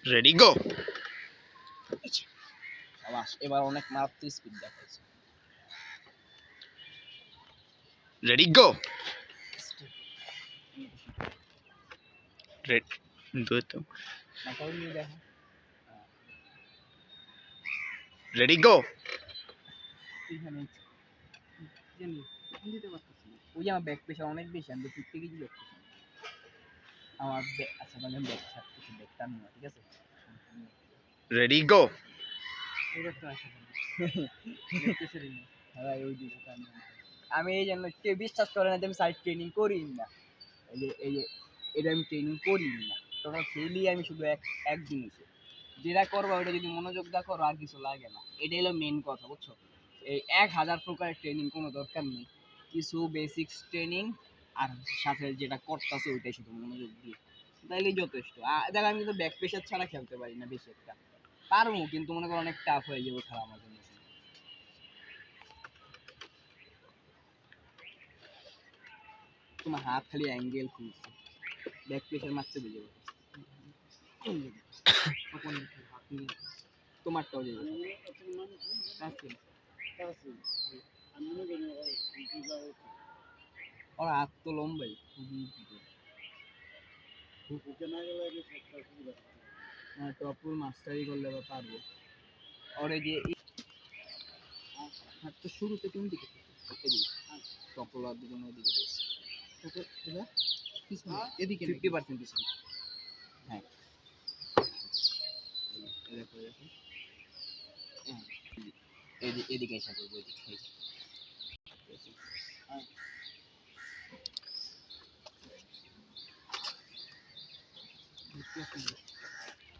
Ready go. সাবাস, এবার অনেক মারাত্মক স্পিড দেখাইছে। Ready go. রেড দো তো। মাথাও নিয়ে দেখো। Ready go. এইখানে দিতে পারতেছি না। ওই যে আমার ব্যাক প্রেশার অনেক বেশি, আমি 50 কেজি লাগতেছি আমার আচ্ছা মানে ব্যাক ছাড়তেছি, ব্যাকটা নিয়ে ঠিক আছে। Ready go. এবার তো আসা আমি এই জন্য কেউ বিশ্বাস করে না যে আমি সাইড ট্রেনিং করি না। এই যে এটা আমি ট্রেনিং করি না, তখন খেলি আমি শুধু এক জিনিসে, যেটা করবো ওটা যদি মনোযোগ দা করো আর কিছু লাগে না। এটাই হলো মেন কথা, বুঝছো? এই 1000 প্রকারের ট্রেনিং কোনো দরকার নেই, কিছু বেসিক্স ট্রেনিং আর সাথে যেটা করতেছে ওইটাই শুধু মনোযোগ দিয়ে তাইলেই যথেষ্ট। দেখ আমি কিন্তু ব্যাক প্রেশার ছাড়া খেলতে পারি না বেশি একটা, পারবো কিন্তু মনে করো অনেক টাফ হয়ে যাবে খেলা আমার জন্য। তোমার হাত খালি অ্যাঙ্গেল খুলছে, ব্যাক প্রেশার মারতে বুঝে যাবে। তোমারটাও যাবে ওর হাত তো লম্বাই, টপুর মাস্টারি করলে বা পারবো। ওর এই যে হাত তো শুরুতে কোন দিকে টপল আর দুজন ওইদিকে দিয়েছে, এদিকে 50% পিছনে। হ্যাঁ দেখো দেখো, হ্যাঁ এদিকে এসে করবো, এদিকে